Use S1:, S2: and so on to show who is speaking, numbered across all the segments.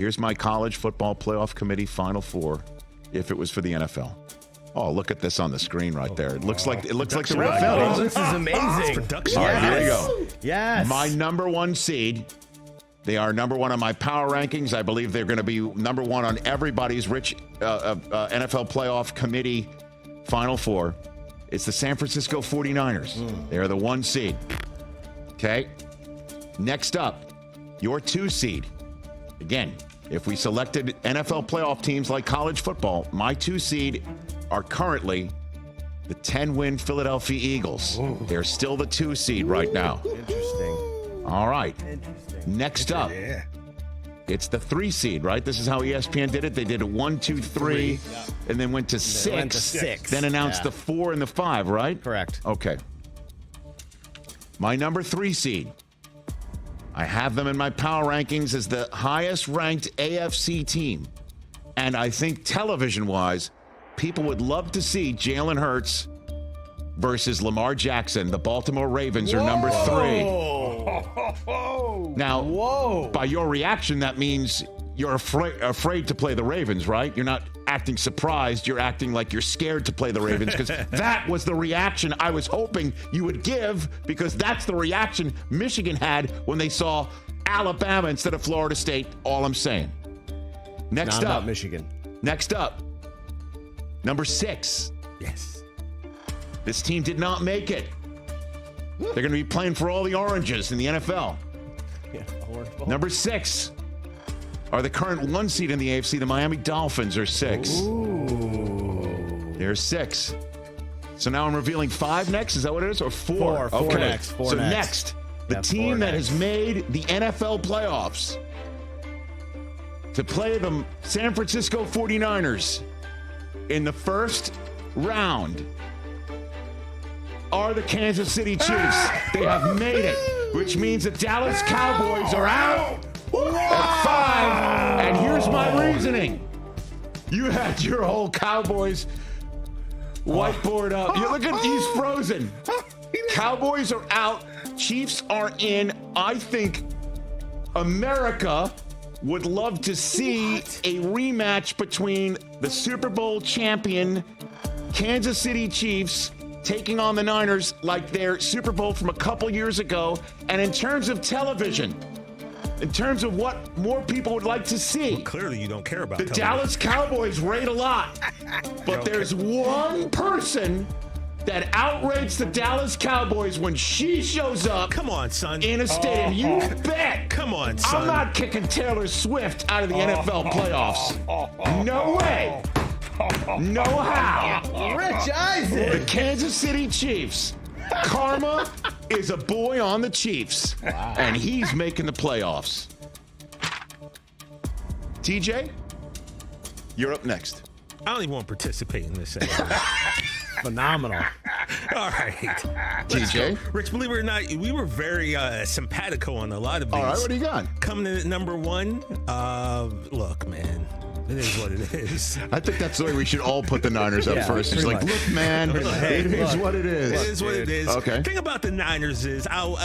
S1: Here's my college football playoff committee Final Four if it was for the NFL. Oh, look at this on the screen right there. It looks like the real film.
S2: Oh, this is amazing.
S1: Production. All right, here we go.
S2: Yes.
S1: My number one seed. They are number one on my power rankings. I believe they're going to be number one on everybody's Rich NFL playoff committee Final Four. It's the San Francisco 49ers. They're the 1 seed. Okay. Next up, your 2 seed. Again, if we selected NFL playoff teams like college football, my 2 seed are currently the 10-win Philadelphia Eagles. They're still the 2 seed right now.
S2: Interesting.
S1: All right. Next up, it's the 3 seed, right? This is how ESPN did it. They did it 1, 2, 3, and then went to 6.
S2: Went to 6.
S1: Then announced the 4 and the 5, right?
S2: Correct.
S1: Okay. My number 3 seed. I have them in my power rankings as the highest ranked AFC team. And I think television-wise, people would love to see Jalen Hurts versus Lamar Jackson. The Baltimore Ravens are number 3. Now, by your reaction, that means you're afraid to play the Ravens, right? You're not acting surprised. You're acting like you're scared to play the Ravens because that was the reaction I was hoping you would give, because that's the reaction Michigan had when they saw Alabama instead of Florida State. All I'm saying. Next up,
S2: Michigan.
S1: Next up, number 6.
S2: Yes.
S1: This team did not make it. They're going to be playing for all the oranges in the NFL.
S2: Yeah,
S1: Number 6 are the current 1 seed in the AFC. The Miami Dolphins are 6.
S2: Ooh.
S1: They're 6. So now I'm revealing 5 next. Is that what it is? Or 4?
S2: 4
S1: okay.
S2: next. 4
S1: so
S2: next.
S1: The team that has made the NFL playoffs to play the San Francisco 49ers in the first round are the Kansas City Chiefs. They have made it, which means the Dallas Cowboys are out at 5. And here's my reasoning. You had your whole Cowboys whiteboard up. You look at, he's frozen. Cowboys are out. Chiefs are in. I think America would love to see a rematch between the Super Bowl champion Kansas City Chiefs taking on the Niners like their Super Bowl from a couple years ago. And in terms of television, in terms of what more people would like to see,
S3: well, clearly you don't care about
S1: the
S3: television.
S1: Dallas Cowboys rate a lot. But there's one person that outrates the Dallas Cowboys when she shows up.
S3: Come on, son.
S1: In a stadium. You bet.
S3: Come on, son.
S1: I'm not kicking Taylor Swift out of the NFL playoffs. No way. No how.
S2: Rich Eisen.
S1: The Kansas City Chiefs. Karma is a boy on the Chiefs.
S2: Wow.
S1: And he's making the playoffs. TJ, you're up next.
S3: I don't even want to participate in this anymore.
S2: Phenomenal.
S3: All right.
S1: TJ?
S3: Rich, believe it or not, we were very simpatico on a lot of these.
S1: All right, what do you got?
S3: Coming in at number 1, look, man. It is what it is.
S1: I think that's the way we should all put the Niners up first. It's like, look, man, it is what it is.
S3: It is what it is.
S1: Okay.
S3: The thing about the Niners is I'll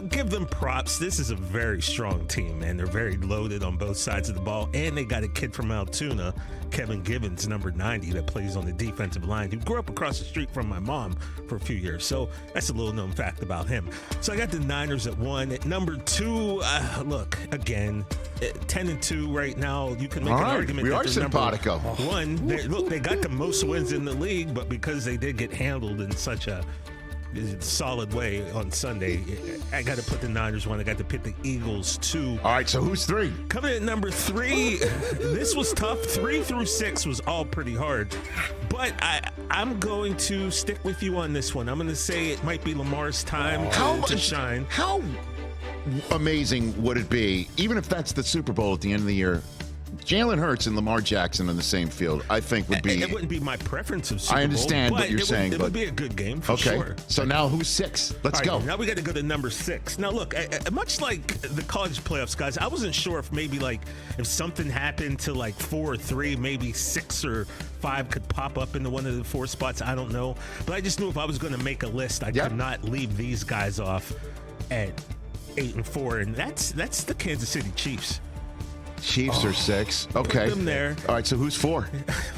S3: give them props. This is a very strong team, man. They're very loaded on both sides of the ball. And they got a kid from Altoona, Kevin Givens, number 90, that plays on the defensive line, who grew up across the street from my mom for a few years. So that's a little known fact about him. So I got the Niners at 1. At number 2, look, again, 10-2 right now. You can make an argument.
S1: We are simpatico.
S3: Number 1, they got the most wins in the league, but because they did get handled in such a solid way on Sunday, I got to put the Niners 1. I got to pick the Eagles 2.
S1: All right, so who's 3?
S3: Coming at number 3, this was tough. 3 through 6 was all pretty hard. But I'm going to stick with you on this one. I'm going to say it might be Lamar's time to shine.
S1: How amazing would it be, even if that's the Super Bowl at the end of the year, Jalen Hurts and Lamar Jackson on the same field, I think would be...
S3: It wouldn't be my preference of Super Bowl.
S1: I understand what you're saying.
S3: It would be a good game for sure.
S1: So now who's 6? Let's go.
S3: Now we got to go to number 6. Now look, much like the college playoffs, guys, I wasn't sure if maybe if something happened to 4 or 3, maybe 6 or 5 could pop up into one of the 4 spots. I don't know. But I just knew if I was going to make a list, I could not leave these guys off at 8 and 4. And that's the Kansas City Chiefs.
S1: Chiefs are 6. Okay.
S3: Put them there.
S1: All right, so who's 4?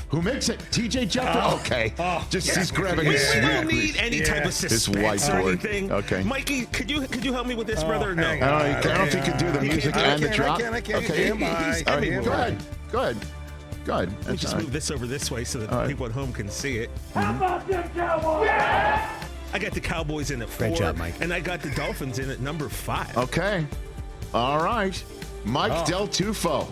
S1: Who makes it? TJ Jefferson. Okay. He's grabbing his
S3: We don't
S1: sweet.
S3: need any type of suspense or
S1: whiteboard.
S3: anything.
S1: Okay.
S3: Mikey, could you help me with this, brother? Or no.
S2: hang
S1: I don't know if you can do the music and the drop.
S2: I can't.
S1: Okay.
S2: Am I?
S1: All right,
S2: Am
S1: go
S2: I?
S1: ahead. Go ahead. Go ahead.
S3: Let me
S1: That's
S3: just
S1: all right.
S3: move this over this way so that
S1: All right.
S3: people at home can see it.
S4: How about them Cowboys?
S3: I got the Cowboys in at 4.
S2: Great job, Mike.
S3: And I got the Dolphins in at number 5.
S1: Okay. All right. Mike Del Tufo.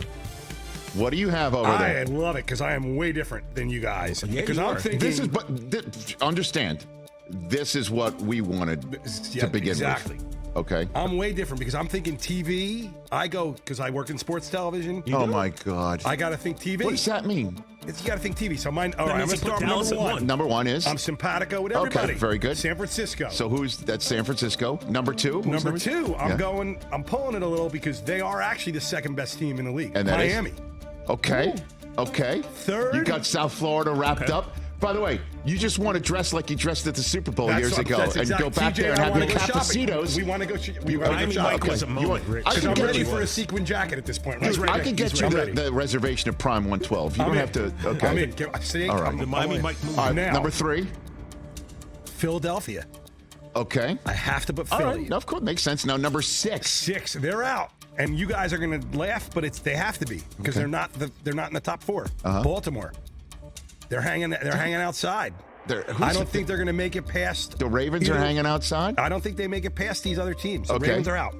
S1: What do you have over
S5: I
S1: there?
S5: love it because I am way different than you guys.
S3: Yeah,
S5: Because
S3: you
S5: I'm
S3: are.
S5: thinking
S1: This is, understand, this is what we wanted
S5: Yeah,
S1: to begin
S5: exactly.
S1: with. Okay.
S5: I'm way different because I'm thinking TV. I go because I work in sports television.
S1: Oh, my God.
S5: I got to think TV.
S1: What does that mean?
S5: You got to think TV. So mine. All right, I'm
S3: means
S5: gonna
S3: you put
S5: start with
S3: Dallas
S5: number
S3: at
S5: 1.
S3: one.
S1: Number 1 is?
S5: I'm simpatico with everybody.
S1: Okay, very good.
S5: San Francisco.
S1: So that's San Francisco. Number 2? Who's
S5: number 2, I'm
S1: Yeah.
S5: I'm pulling it a little because they are actually the second best team in the league.
S1: And that is?
S5: Miami.
S1: Okay. Okay.
S5: Third.
S1: You got South Florida wrapped up. By the way, you just want to dress like you dressed at the Super Bowl
S5: That's
S1: years
S5: what-
S1: ago
S5: that's
S1: and
S5: exact-
S1: go back
S5: TJ
S1: there and
S5: I
S1: have
S5: wanna
S1: your
S5: go shopping.
S1: cafecitos.
S5: We want to go. We
S3: I
S5: want to
S3: mean,
S5: go
S3: Mike
S5: shopping.
S3: was a
S1: You
S3: moment,
S1: want-
S3: Rich.
S1: I
S5: Because
S1: can
S5: I'm
S1: get
S5: ready
S1: you-
S5: for a sequin jacket at this point.
S1: Dude,
S5: Right?
S1: I can get you
S5: I'm ready.
S1: the reservation of Prime 112. You
S5: I'm
S1: don't
S5: in.
S1: have to. Okay.
S5: I'm in. See,
S1: All right.
S3: The Miami Mike move.
S1: All right,
S5: now.
S1: number 3.
S5: Philadelphia.
S1: Okay.
S5: I have to put
S1: All
S5: Philly.
S1: right. No, of course, makes sense. Now, number 6.
S5: 6. They're out, and you guys are going to laugh, but they have to be because
S1: Okay.
S5: they're not in the top 4.
S1: Uh-huh.
S5: Baltimore. They're hanging outside. I don't think they're going to make it past.
S1: The Ravens are hanging outside?
S5: I don't think they make it past these other teams. The
S1: Okay.
S5: Ravens are out.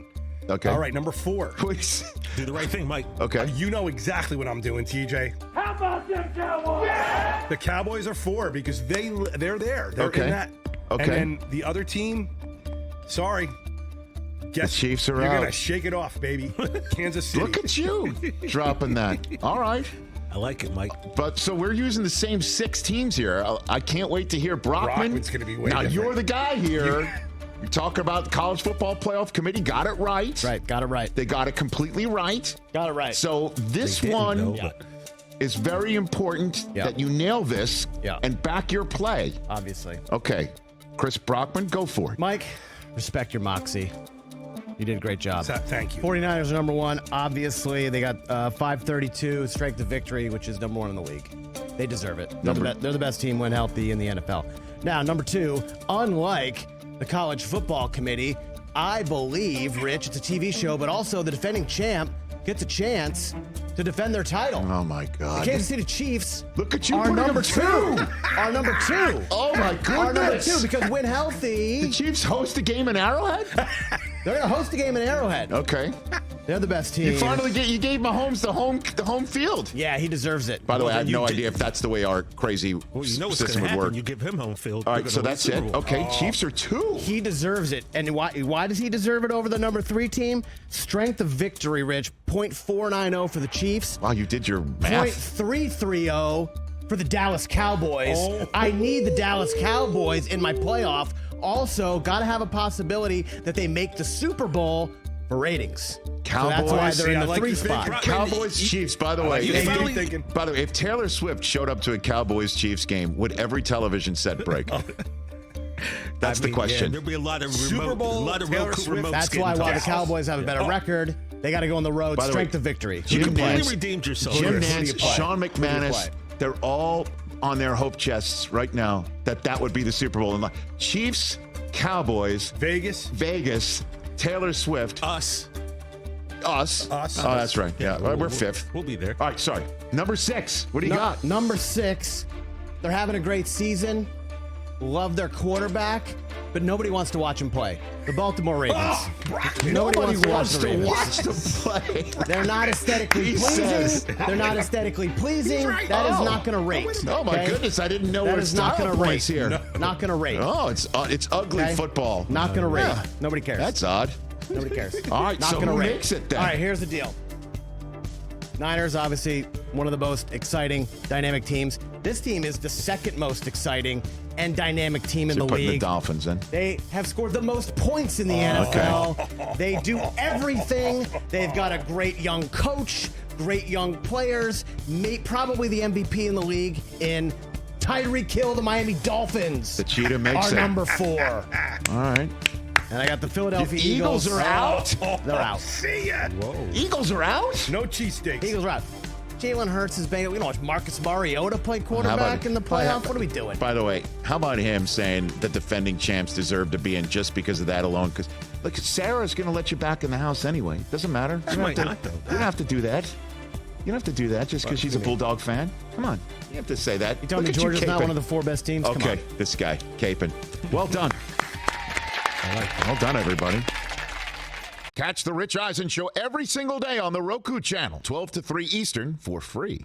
S1: Okay.
S5: All right, number 4.
S1: Please.
S3: Do the right thing, Mike.
S1: Okay.
S5: You know exactly what I'm doing, TJ.
S4: How about them Cowboys?
S5: The Cowboys are 4 because they're there. They're
S1: Okay.
S5: in that.
S1: Okay.
S5: And then the other team, sorry. Guess
S1: Chiefs are
S5: You're
S1: out.
S5: going to shake it off, baby. Kansas City.
S1: Look at you dropping that. All right.
S3: I like it, Mike.
S1: But so we're using the same 6 teams here. I can't wait to hear Brockman.
S5: Brockman's gonna be way
S1: Now,
S5: different.
S1: you're the guy here. You're talking about the College Football Playoff Committee. Got it right.
S2: Right, got it right.
S1: They got it completely right.
S2: Got it right.
S1: So this
S3: They didn't,
S1: one
S3: though,
S2: Yeah.
S3: but-
S1: is very important
S2: Yeah.
S1: that you nail this
S2: Yeah.
S1: and back your play.
S2: Obviously.
S1: Okay. Chris Brockman, go for it.
S2: Mike, respect your moxie. You did a great job.
S5: Thank you.
S2: 49ers are number 1. Obviously, they got 532 strength of victory, which is number 1 in the league. They deserve it. They're the best team when healthy in the NFL. Now, number 2, unlike the College Football Committee, I believe, Rich, it's a TV show, but also the defending champ gets a chance to defend their title.
S1: Oh, my
S2: The
S1: God.
S2: Kansas City Chiefs
S1: Look at you
S2: are
S1: putting
S2: number
S1: them
S2: 2. Are number 2.
S1: Oh, my
S2: Are number
S1: goodness.
S2: 2 because when healthy,
S1: The Chiefs host a game in Arrowhead?
S2: they're going to host a game in Arrowhead.
S1: Okay.
S2: They're the best team.
S1: You gave Mahomes the home field.
S2: Yeah, he deserves it.
S1: By the way, I have
S3: then
S1: no
S3: you
S1: idea if that's the way our crazy
S3: Well, you know what's going
S1: system
S3: to
S1: would
S3: happen.
S1: work.
S3: You give him home field.
S1: All
S3: they're
S1: right, so
S3: gonna win
S1: that's
S3: the
S1: it.
S3: Super Bowl.
S1: Okay, Chiefs are 2.
S2: He deserves it. And why does he deserve it over the number 3 team? Strength of victory, Rich. .490 for the Chiefs.
S1: Wow, you did your math.
S2: .330 for the Dallas Cowboys. I need the Dallas Cowboys in my playoff. Also, got to have a possibility that they make the Super Bowl for ratings.
S1: Cowboys.
S2: So that's why they're in
S5: I
S2: the
S5: like
S2: 3
S5: this pick.
S2: spot.
S1: Cowboys, Chiefs, by the way.
S3: you
S1: if-
S3: finally-
S5: thinking.
S1: By the way, if Taylor Swift showed up to a Cowboys Chiefs game, would every television set break? That's
S3: I
S1: the
S3: mean,
S1: question.
S3: Yeah, there'll be a lot of
S5: Super
S3: remote,
S5: Bowl,
S3: a lot of
S5: Taylor
S3: remote,
S5: Swift.
S3: remotes
S2: That's
S3: getting
S2: why while the
S3: tossed.
S2: Cowboys have a better record, they got to go on the road.
S1: By the
S2: Strength
S1: way,
S2: of victory.
S1: Jim
S3: You completely
S1: Nance,
S3: redeemed yourself.
S1: Jim
S3: Chris.
S1: Nance,
S2: play?
S1: Sean
S2: Who do you
S1: McManus,
S2: play?
S1: they're all on their hope chests right now that would be the Super Bowl. And Chiefs, Cowboys, Vegas, Taylor Swift,
S3: Us.
S1: us.
S5: Us.
S1: Oh, that's right. Yeah, we're 5th.
S3: We'll be there.
S1: All right, sorry. Number 6. What do you got?
S2: Number 6, they're having a great season. Love their quarterback, but nobody wants to watch him play. The Baltimore Ravens. Nobody wants to watch the Ravens.
S1: them play.
S2: They're not aesthetically
S1: He
S2: pleasing.
S1: says.
S2: They're not aesthetically pleasing. That is not going to rate.
S1: Oh my
S2: okay?
S1: goodness! I didn't know
S2: That
S1: where
S2: is not
S1: style
S2: going to rate
S1: points here.
S2: Not going to rate.
S1: Oh, it's ugly
S2: Okay?
S1: football.
S2: Not going to rate.
S1: Yeah.
S2: Nobody cares.
S1: That's odd.
S2: Nobody cares.
S1: All right,
S2: Not
S1: so
S2: gonna
S1: who
S2: rate.
S1: makes it then?
S2: All right, here's the deal. Niners, obviously, one of the most exciting, dynamic teams. This team is the second most exciting and dynamic team in
S1: So
S2: the
S1: putting the
S2: league.
S1: Dolphins in.
S2: They have scored the most points in the NFL. They do everything. They've got a great young coach, great young players, probably the MVP in the league in Tyreek Hill, the Miami Dolphins.
S1: The cheetah makes
S2: are
S1: it.
S2: number 4.
S1: All right.
S2: And I got the Philadelphia
S1: The Eagles are out?
S2: They're out.
S5: See ya.
S3: Whoa.
S1: Eagles are out?
S5: No cheesesteaks.
S2: Eagles are out. Jalen Hurts is banged. We don't watch Marcus Mariota play quarterback in the playoff. What are we doing?
S1: By the way, how about him saying the defending champs deserve to be in just because of that alone? Because, look, Sarah's going to let you back in the house anyway. Doesn't matter. You don't have to do that. You don't have to do that just because she's a Bulldog fan. Come on. You have to say that.
S2: You telling me Georgia's not one of the 4 best teams?
S1: Okay,
S2: Come on.
S1: this guy, Capon. Well done. Well done, everybody. Catch the Rich Eisen Show every single day on the Roku channel, 12 to 3 Eastern, for free.